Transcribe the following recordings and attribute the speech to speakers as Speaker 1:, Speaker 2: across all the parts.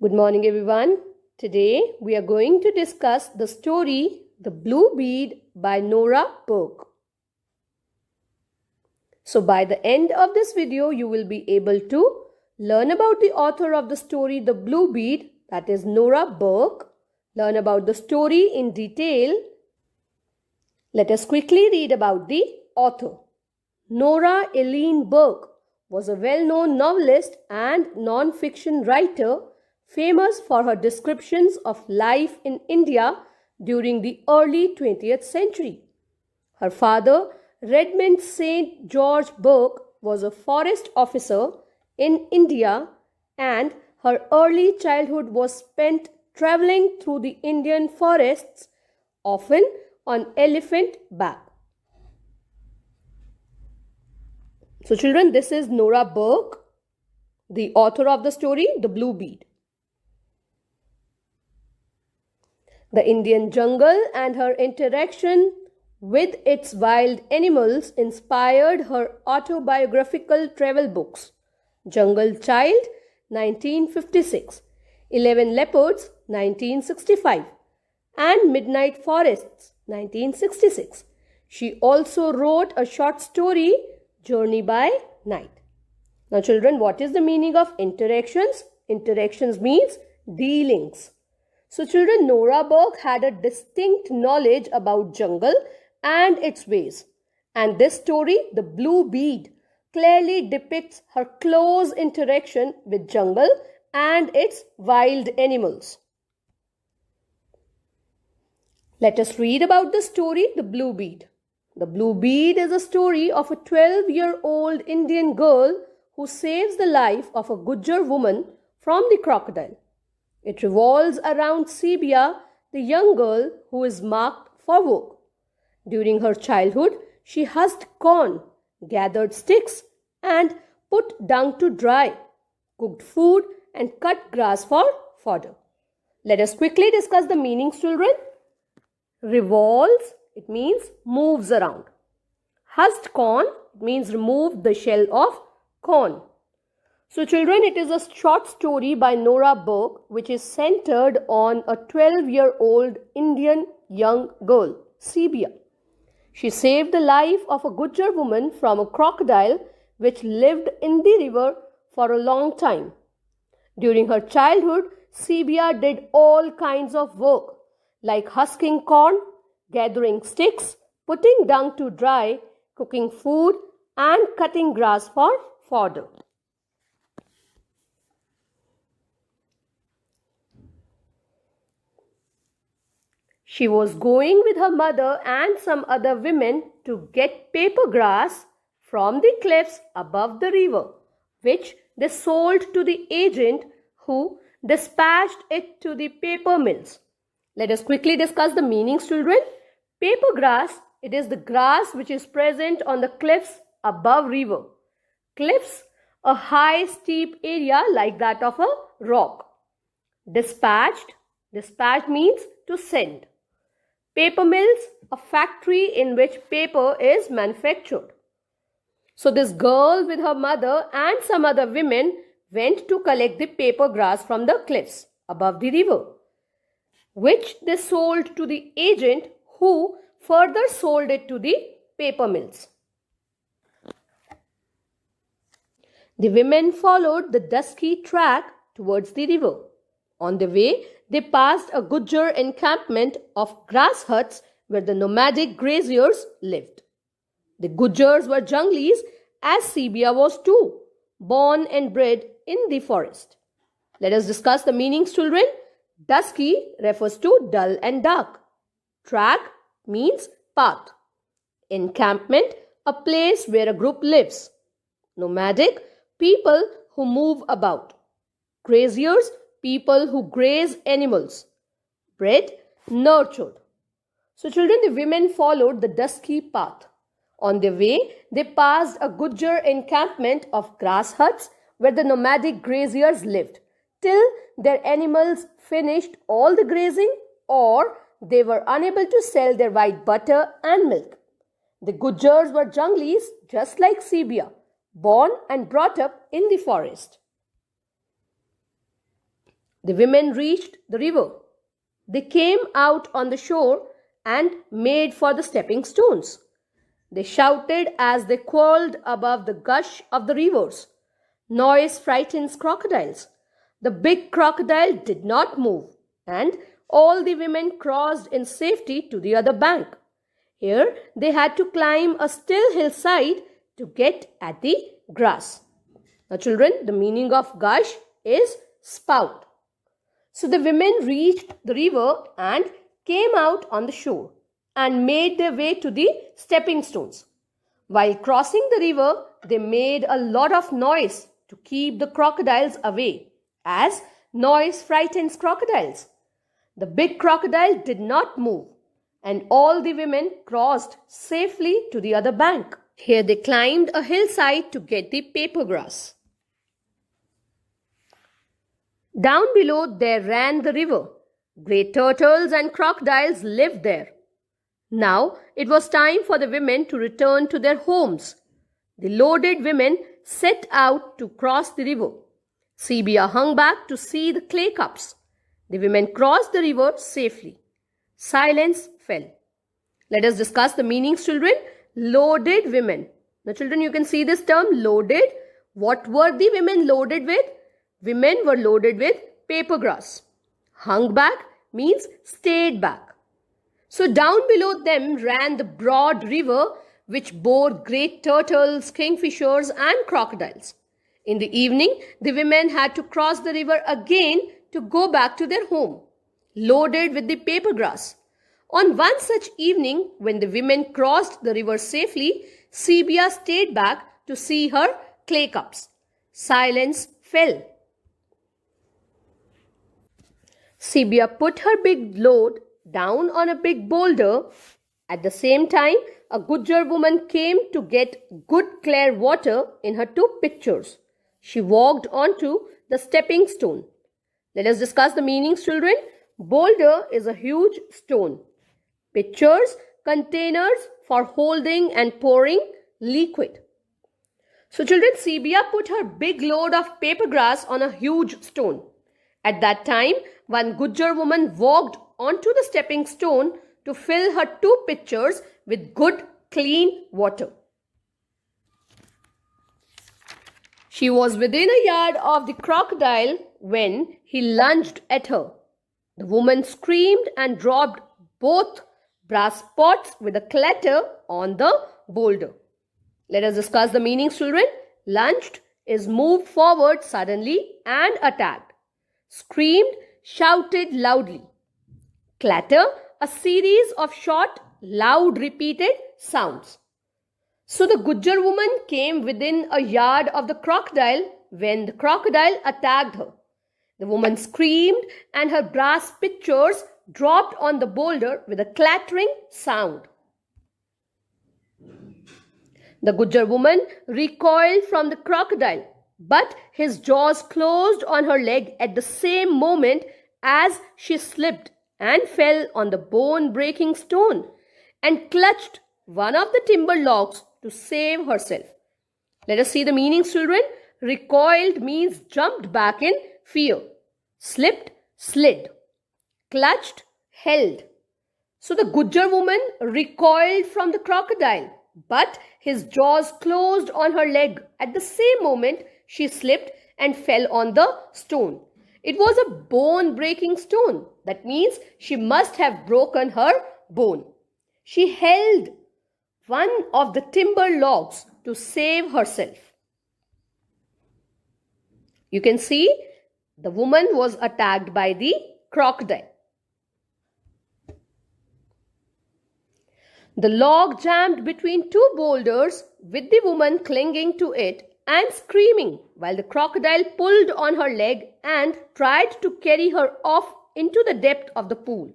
Speaker 1: Good morning, everyone. Today we are going to discuss the story The Blue Bead by Nora Burke. So by the end of this video, you will be able to learn about the author of the story The Blue Bead, that is Nora Burke, learn about the story in detail. Let us quickly read about the author. Nora Eileen Burke was a well-known novelist and non-fiction writer famous for her descriptions of life in India during the early 20th century. Her father, Redmond St. George Burke, was a forest officer in India, and her early childhood was spent traveling through the Indian forests, often on elephant back. So children, this is Nora Burke, the author of the story The Blue Bead. The Indian jungle and her interaction with its wild animals inspired her autobiographical travel books, Jungle Child, 1956, 11 Leopards, 1965, and Midnight Forests, 1966. She also wrote a short story, Journey by Night. Now children, what is the meaning of interactions? Interactions means dealings. So children, Nora Burke had a distinct knowledge about jungle and its ways. And this story, The Blue Bead, clearly depicts her close interaction with jungle and its wild animals. Let us read about the story, The Blue Bead. The Blue Bead is a story of a 12-year-old Indian girl who saves the life of a Gujjar woman from the crocodile. It revolves around Sibia, the young girl who is marked for work. During her childhood, she husked corn, gathered sticks, and put dung to dry, cooked food, and cut grass for fodder. Let us quickly discuss the meanings, children. Revolves, it means moves around. Husked corn, it means removed the shell of corn. So children, it is a short story by Nora Burke which is centered on a 12-year-old Indian young girl, Sibia. She saved the life of a Gujjar woman from a crocodile which lived in the river for a long time. During her childhood, Sibia did all kinds of work like husking corn, gathering sticks, putting dung to dry, cooking food, and cutting grass for fodder. She was going with her mother and some other women to get paper grass from the cliffs above the river, which they sold to the agent who dispatched it to the paper mills. Let us quickly discuss the meanings, children. Paper grass, it is the grass which is present on the cliffs above river. Cliffs, a high steep area like that of a rock. Dispatched means to send. Paper mills, a factory in which paper is manufactured. So this girl with her mother and some other women went to collect the paper grass from the cliffs above the river, which they sold to the agent who further sold it to the paper mills. The women followed the dusky track towards the river. On the way, they passed a Gujjar encampment of grass huts where the nomadic graziers lived. The Gujjars were junglis, as Sibia was too, born and bred in the forest. Let us discuss the meanings, children. Dusky refers to dull and dark. Track means path. Encampment, a place where a group lives. Nomadic, people who move about. Graziers, people who graze animals. Bred, nurtured. So children, the women followed the dusky path. On their way, they passed a Gujjar encampment of grass huts where the nomadic graziers lived, till their animals finished all the grazing or they were unable to sell their white butter and milk. The Gujjars were junglis just like Sibia, born and brought up in the forest. The women reached the river. They came out on the shore and made for the stepping stones. They shouted as they quarreled above the gush of the rivers. Noise frightens crocodiles. The big crocodile did not move, and all the women crossed in safety to the other bank. Here they had to climb a still hillside to get at the grass. Now, children, the meaning of gush is spout. So the women reached the river and came out on the shore and made their way to the stepping stones. While crossing the river, they made a lot of noise to keep the crocodiles away, as noise frightens crocodiles. The big crocodile did not move, and all the women crossed safely to the other bank. Here they climbed a hillside to get the paper grass. Down below there ran the river. Great turtles and crocodiles lived there. Now it was time for the women to return to their homes. The loaded women set out to cross the river. Sibia hung back to see the clay cups. The women crossed the river safely. Silence fell. Let us discuss the meanings, children. Loaded women. Now, children, you can see this term loaded. What were the women loaded with? Women were loaded with paper grass. Hung back means stayed back. So down below them ran the broad river which bore great turtles, kingfishers and crocodiles. In the evening, the women had to cross the river again to go back to their home, loaded with the paper grass. On one such evening, when the women crossed the river safely, Sibia stayed back to see her clay cups. Silence fell. Sibia put her big load down on a big boulder. At the same time, a Gujjar woman came to get good clear water in her two pitchers. She walked onto the stepping stone. Let us discuss the meanings, children. Boulder is a huge stone. Pitchers, containers for holding and pouring liquid. So children, Sibia put her big load of paper grass on a huge stone. At that time, one Gujjar woman walked onto the stepping stone to fill her two pitchers with good, clean water. She was within a yard of the crocodile when he lunged at her. The woman screamed and dropped both brass pots with a clatter on the boulder. Let us discuss the meanings, children. Lunged is moved forward suddenly and attacked. Screamed, shouted loudly. Clatter, a series of short, loud repeated sounds. So the Gujjar woman came within a yard of the crocodile when the crocodile attacked her. The woman screamed and her brass pitchers dropped on the boulder with a clattering sound. The Gujjar woman recoiled from the crocodile, but his jaws closed on her leg at the same moment as she slipped and fell on the bone-breaking stone and clutched one of the timber logs to save herself. Let us see the meanings, children. Recoiled means jumped back in fear. Slipped, slid. Clutched, held. So the Gujjar woman recoiled from the crocodile, but his jaws closed on her leg at the same moment she slipped and fell on the stone. It was a bone-breaking stone. That means she must have broken her bone. She held one of the timber logs to save herself. You can see the woman was attacked by the crocodile. The log jammed between two boulders with the woman clinging to it and screaming while the crocodile pulled on her leg and tried to carry her off into the depth of the pool.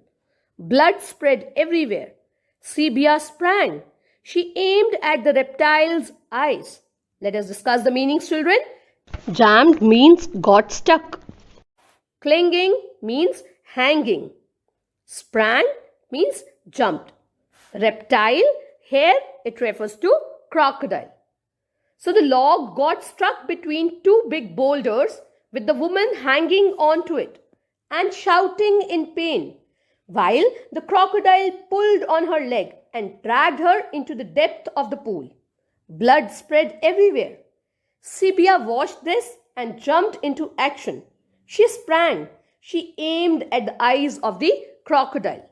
Speaker 1: Blood spread everywhere. Sibia sprang. She aimed at the reptile's eyes. Let us discuss the meanings, children. Jammed means got stuck. Clinging means hanging. Sprang means jumped. Reptile, here it refers to crocodile. So the log got stuck between two big boulders with the woman hanging onto it. and shouting in pain, while the crocodile pulled on her leg and dragged her into the depth of the pool. Blood spread everywhere. Sibia watched this and jumped into action. She sprang. She aimed at the eyes of the crocodile.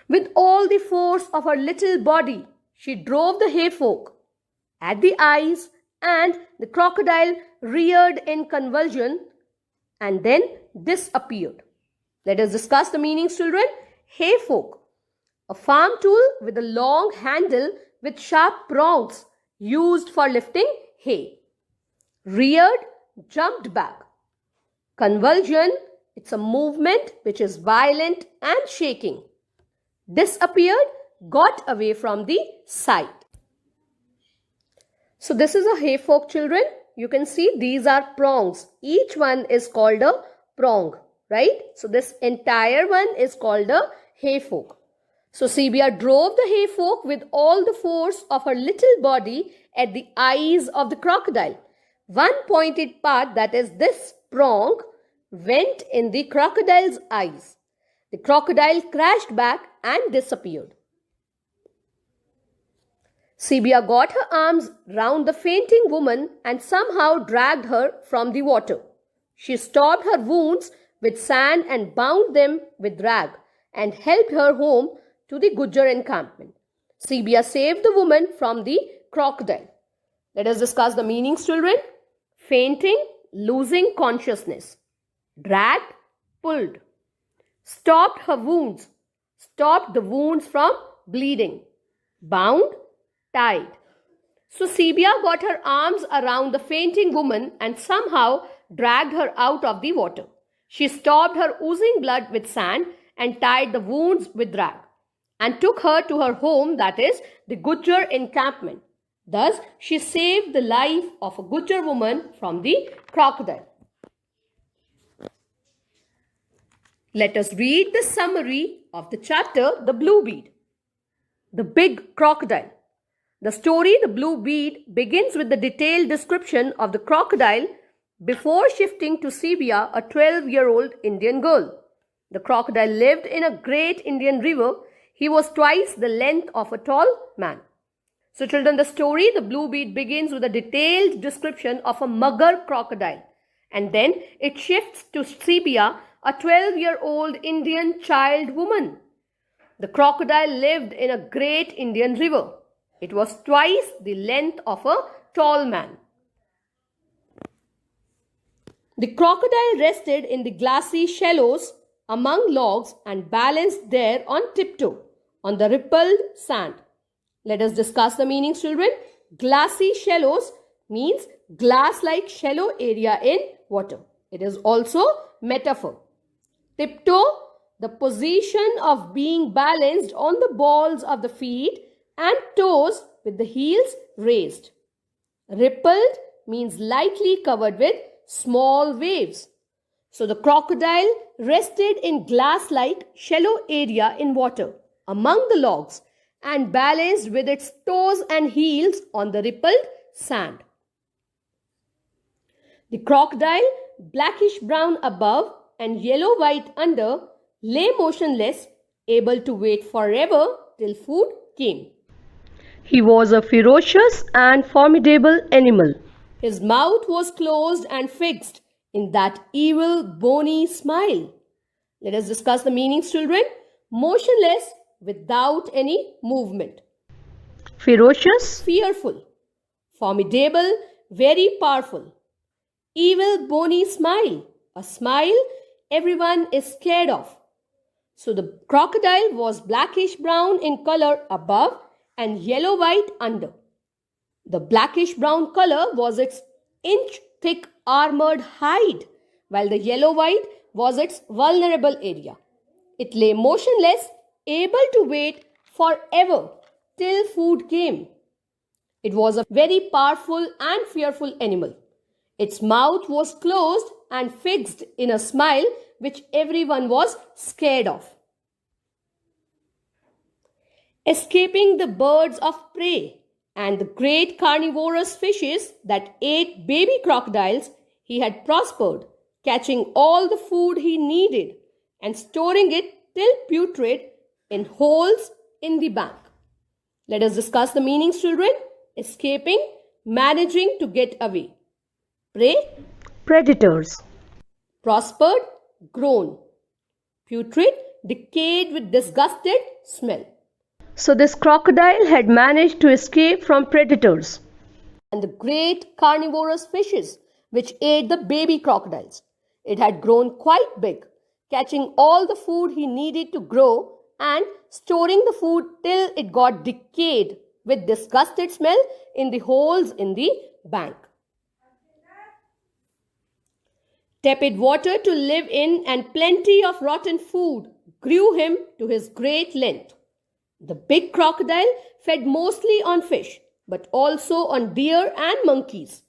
Speaker 1: With all the force of her little body, she drove the hayfork at the eyes, and the crocodile reared in convulsion and then disappeared. Let us discuss the meanings, children. Hayfork, a farm tool with a long handle with sharp prongs used for lifting hay. Reared, jumped back. Convulsion, it's a movement which is violent and shaking. Disappeared, got away from the sight. So this is a hayfork, children. You can see these are prongs. Each one is called a prong, right? So this entire one is called a hayfork. So Sibia drove the hayfork with all the force of her little body at the eyes of the crocodile. One pointed part, that is this prong, went in the crocodile's eyes. The crocodile crashed back and disappeared. Sibia got her arms round the fainting woman and somehow dragged her from the water. She stopped her wounds with sand and bound them with rag and helped her home to the Gujjar encampment. Sibia saved the woman from the crocodile. Let us discuss the meanings, children. Fainting, losing consciousness. Dragged, pulled. Stopped her wounds. Stopped the wounds from bleeding. Bound, tied. So Sibia got her arms around the fainting woman and somehow dragged her out of the water. She stopped her oozing blood with sand and tied the wounds with rag and took her to her home, that is the Gujjar encampment. Thus, she saved the life of a Gujjar woman from the crocodile. Let us read the summary of the chapter, The Blue Bead. The Big Crocodile. The story, The Blue Bead, begins with the detailed description of the crocodile before shifting to Sibia, a 12-year-old Indian girl. The crocodile lived in a great Indian river. He was twice the length of a tall man. So children, the story, The Blue Bead, begins with a detailed description of a mugger crocodile. And then it shifts to Sibia, a 12-year-old Indian child woman. The crocodile lived in a great Indian river. It was twice the length of a tall man. The crocodile rested in the glassy shallows among logs and balanced there on tiptoe on the rippled sand. Let us discuss the meanings, children. Glassy shallows means glass-like shallow area in water. It is also metaphor. Tiptoe, the position of being balanced on the balls of the feet and toes with the heels raised. Rippled means lightly covered with small waves. So the crocodile rested in glass-like shallow area in water among the logs and balanced with its toes and heels on the rippled sand. The crocodile, blackish brown above and yellow-white under, lay motionless, able to wait forever till food came. He was a ferocious and formidable animal. His mouth was closed and fixed in that evil, bony smile. Let us discuss the meanings, children. Motionless, without any movement. Ferocious, fearful. Formidable, very powerful. Evil, bony smile, a smile everyone is scared of. So the crocodile was blackish brown in color above and yellow white under. The blackish brown color was its inch thick armored hide, while the yellow white was its vulnerable area. It lay motionless, able to wait forever till food came. It was a very powerful and fearful animal. Its mouth was closed and fixed in a smile which everyone was scared of. Escaping the birds of prey and the great carnivorous fishes that ate baby crocodiles, he had prospered, catching all the food he needed and storing it till putrid in holes in the bank. Let us discuss the meanings, children. Escaping, managing to get away. Prey,
Speaker 2: Predators.
Speaker 1: prospered, grown. Putrid, decayed with disgusted smell.
Speaker 2: So this crocodile had managed to escape from predators.
Speaker 1: And the great carnivorous fishes which ate the baby crocodiles. It had grown quite big, catching all the food he needed to grow and storing the food till it got decayed with disgusted smell in the holes in the bank. Tepid water to live in and plenty of rotten food grew him to his great length. The big crocodile fed mostly on fish, but also on deer and monkeys,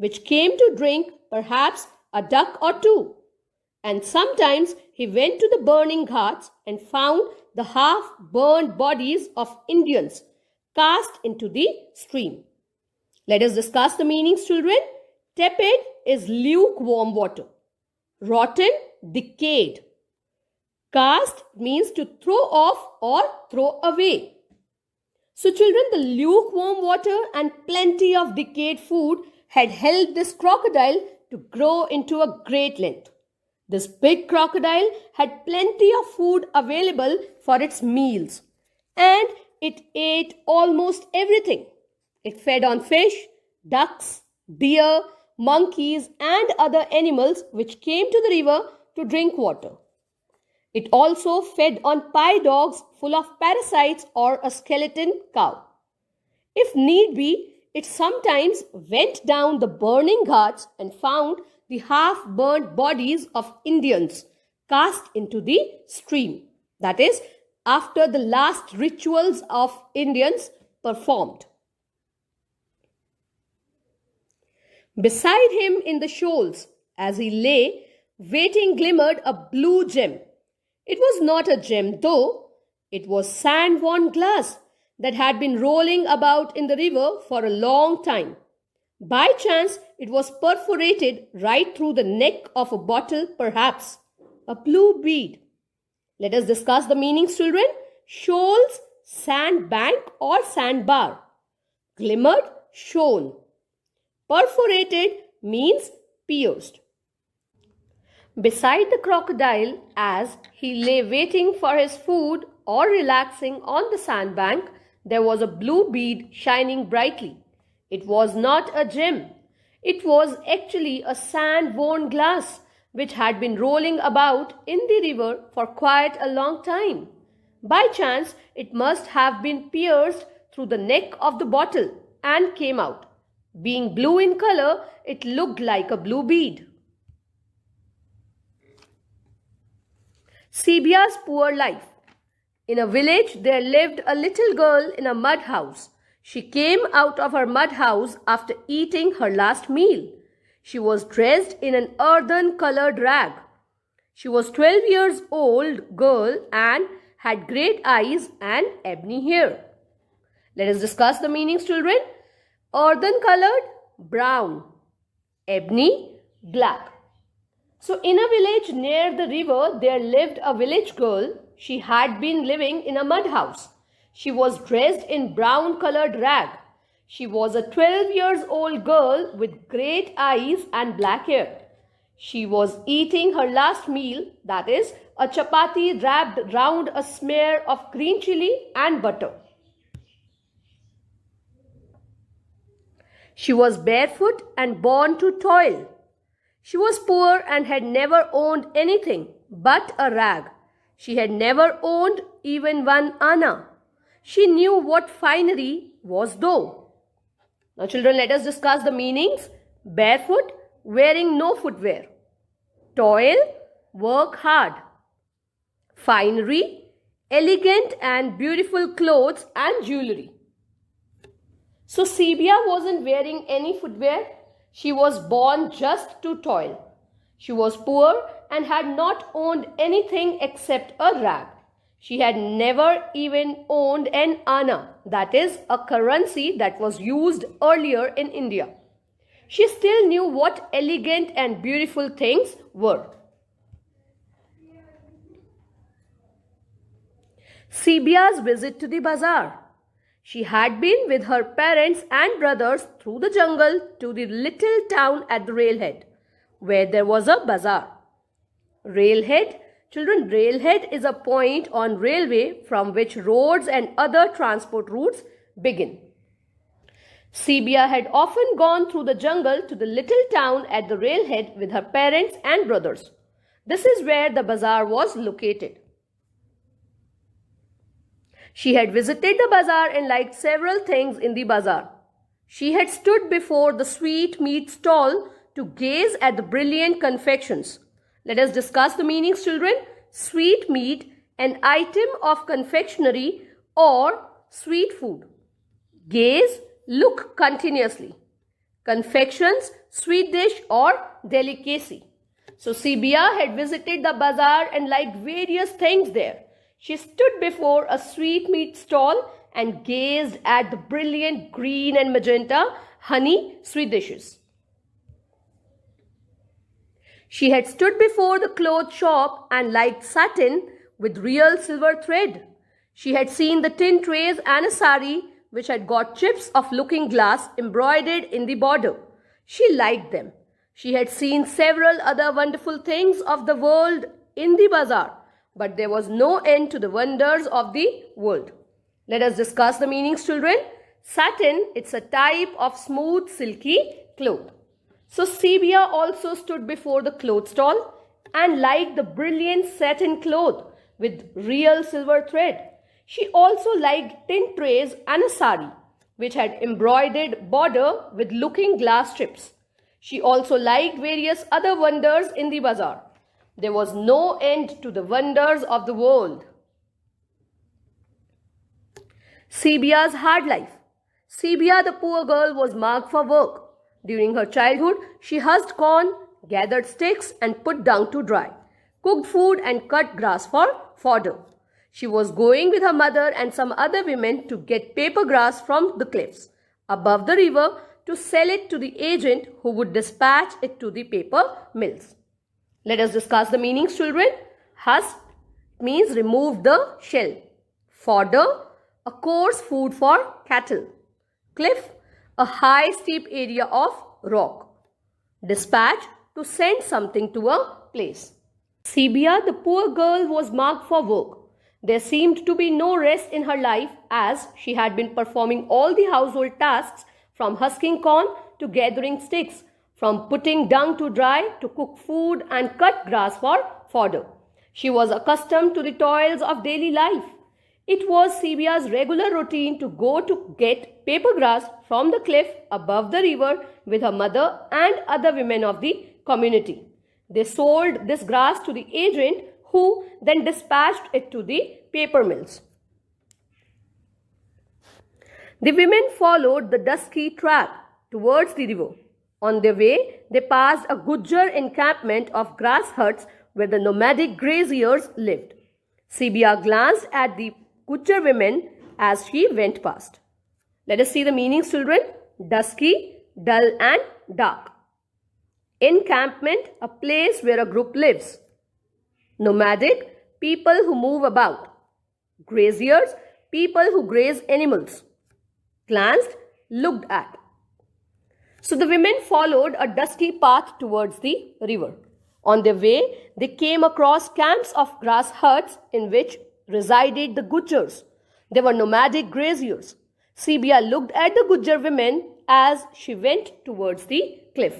Speaker 1: which came to drink perhaps a duck or two. And sometimes he went to the burning ghats and found the half-burned bodies of Indians cast into the stream. Let us discuss the meanings, children. Tepid is lukewarm water. Rotten, decayed. Cast means to throw off or throw away. So children, the lukewarm water and plenty of decayed food had helped this crocodile to grow into a great length. This big crocodile had plenty of food available for its meals, and it ate almost everything. It fed on fish, ducks, deer, monkeys and other animals which came to the river to drink water. It also fed on pie dogs full of parasites or a skeleton cow. If need be, it sometimes went down the burning ghats and found the half-burnt bodies of Indians cast into the stream. That is, after the last rituals of Indians performed. Beside him in the shoals, as he lay, waiting glimmered a blue gem. It was not a gem though, it was sand-worn glass that had been rolling about in the river for a long time. By chance, it was perforated right through the neck of a bottle, perhaps a blue bead. Let us discuss the meanings, children. Shoals, sandbank or sandbar. Glimmered, shone. Perforated means pierced. Beside the crocodile, as he lay waiting for his food or relaxing on the sandbank, there was a blue bead shining brightly. It was not a gem. It was actually a sand-worn glass which had been rolling about in the river for quite a long time. By chance, it must have been pierced through the neck of the bottle and came out. Being blue in color, it looked like a blue bead. Sibia's poor life. In a village, there lived a little girl in a mud house. She came out of her mud house after eating her last meal. She was dressed in an earthen-colored rag. She was 12 years old girl and had great eyes and ebony hair. Let us discuss the meanings, children. Earthen-colored, brown. Ebony, black. So in a village near the river, there lived a village girl. She had been living in a mud house. She was dressed in brown-colored rag. She was a 12 years old girl with great eyes and black hair. She was eating her last meal, that is, a chapati wrapped round a smear of green chili and butter. She was barefoot and born to toil. She was poor and had never owned anything but a rag. She had never owned even one anna. She knew what finery was though. Now children, let us discuss the meanings. Barefoot, wearing no footwear. Toil, work hard. Finery, elegant and beautiful clothes and jewelry. So Sibia wasn't wearing any footwear. She was born just to toil. She was poor and had not owned anything except a rag. She had never even owned an anna, that is, a currency that was used earlier in India. she still knew what elegant and beautiful things were. Sibia's visit to the bazaar. She had been with her parents and brothers through the jungle to the little town at the railhead, where there was a bazaar. Railhead, children, railhead is a point on railway from which roads and other transport routes begin. Sibia had often gone through the jungle to the little town at the railhead with her parents and brothers. This is where the bazaar was located. She had visited the bazaar and liked several things in the bazaar. She had stood before the sweet meat stall to gaze at the brilliant confections. Let us discuss the meanings, children. Sweet meat, an item of confectionery or sweet food. Gaze, look continuously. Confections, sweet dish or delicacy. So Sibia had visited the bazaar and liked various things there. She stood before a sweetmeat stall and gazed at the brilliant green and magenta honey sweet dishes. She had stood before the cloth shop and liked satin with real silver thread. She had seen the tin trays and a sari which had got chips of looking glass embroidered in the border. She liked them. She had seen several other wonderful things of the world in the bazaar, but there was no end to the wonders of the world. Let us discuss the meanings, children. Satin, it's a type of smooth, silky cloth. So Sibia also stood before the cloth stall and liked the brilliant satin cloth with real silver thread. She also liked tin trays and a sari, which had embroidered border with looking glass strips. She also liked various other wonders in the bazaar. There was no end to the wonders of the world. Sibia's hard life. Sibia, the poor girl, was marked for work. During her childhood, she husked corn, gathered sticks and put dung to dry, cooked food and cut grass for fodder. She was going with her mother and some other women to get paper grass from the cliffs above the river to sell it to the agent who would dispatch it to the paper mills. Let us discuss the meanings, children. Husk means remove the shell. Fodder, a coarse food for cattle. Cliff, a high steep area of rock. Dispatch, to send something to a place. Sibia, the poor girl, was marked for work. There seemed to be no rest in her life as she had been performing all the household tasks from husking corn to gathering sticks, from putting dung to dry to cook food and cut grass for fodder. She was accustomed to the toils of daily life. It was Sibia's regular routine to go to get paper grass from the cliff above the river with her mother and other women of the community. They sold this grass to the agent who then dispatched it to the paper mills. The women followed the dusky track towards the river. On their way, they passed a Gujjar encampment of grass huts where the nomadic graziers lived. Sibia glanced at the Gujjar women as she went past. Let us see the meanings, children. Dusky, dull and dark. Encampment, a place where a group lives. Nomadic, people who move about. Graziers, people who graze animals. Glanced, looked at. So the women followed a dusky path towards the river. On their way, they came across camps of grass huts in which resided the Gujjars. They were nomadic graziers. Sibia looked at the Gujjar women as she went towards the cliff.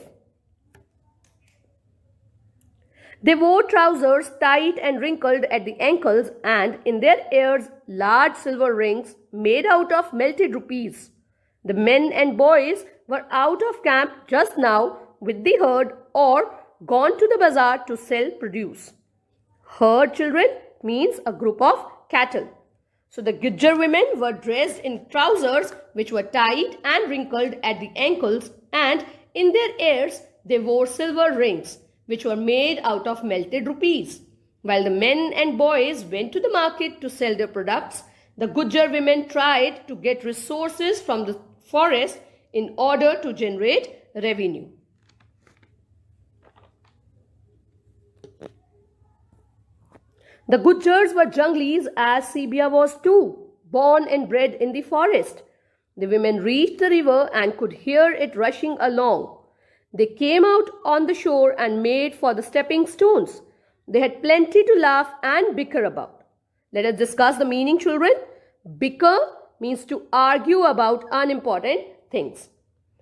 Speaker 1: They wore trousers tight and wrinkled at the ankles and in their ears large silver rings made out of melted rupees. The men and boys were out of camp just now with the herd or gone to the bazaar to sell produce. Herd, children, means a group of cattle. So the Gujjar women were dressed in trousers which were tight and wrinkled at the ankles and in their ears they wore silver rings which were made out of melted rupees. While the men and boys went to the market to sell their products, the Gujjar women tried to get resources from the forest in order to generate revenue. The Gujars were junglis as Sibia was too, born and bred in the forest. The women reached the river and could hear it rushing along. They came out on the shore and made for the stepping stones. They had plenty to laugh and bicker about. Let us discuss the meaning, children. Bicker means to argue about unimportant things.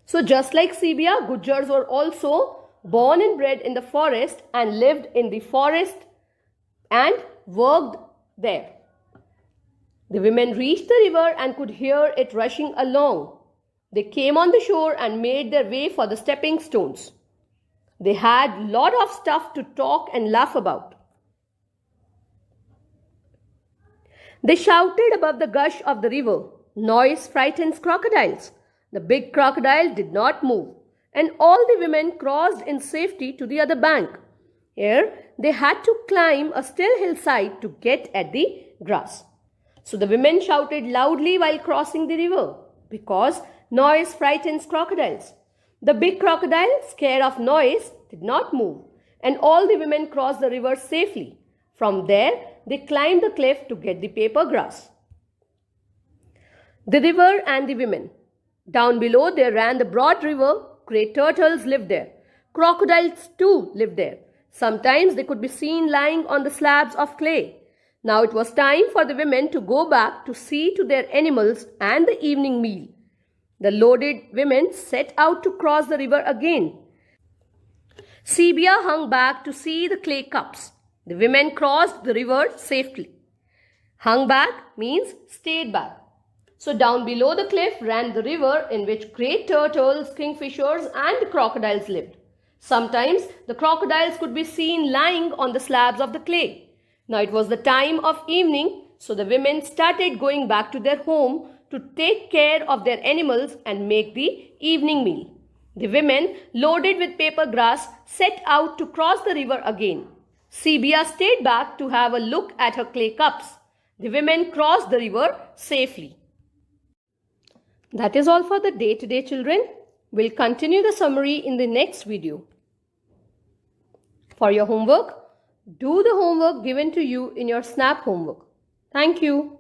Speaker 1: So just like Sibia, Gujars were also born and bred in the forest and lived in the forest and worked there. The women reached the river and could hear it rushing along. They came on the shore and made their way for the stepping stones. They had lot of stuff to talk and laugh about. They shouted above the gush of the river. Noise frightens crocodiles. The big crocodile did not move, and all the women crossed in safety to the other bank. Here, they had to climb a still hillside to get at the grass. So the women shouted loudly while crossing the river, because noise frightens crocodiles. The big crocodile, scared of noise, did not move, and all the women crossed the river safely. From there, they climbed the cliff to get the paper grass. The river and the women. Down below there ran the broad river. Great turtles lived there. Crocodiles too lived there. Sometimes they could be seen lying on the slabs of clay. Now it was time for the women to go back to see to their animals and the evening meal. The loaded women set out to cross the river again. Sibia hung back to see the clay cups. The women crossed the river safely. Hung back means stayed back. So down below the cliff ran the river in which great turtles, kingfishers and crocodiles lived. Sometimes the crocodiles could be seen lying on the slabs of the clay. Now it was the time of evening, so the women started going back to their home to take care of their animals and make the evening meal. The women, loaded with paper grass, set out to cross the river again. Sibia stayed back to have a look at her clay cups. The women crossed the river safely. That is all for the day today, children. We'll continue the summary in the next video. For your homework, do the homework given to you in your SNAP homework. Thank you.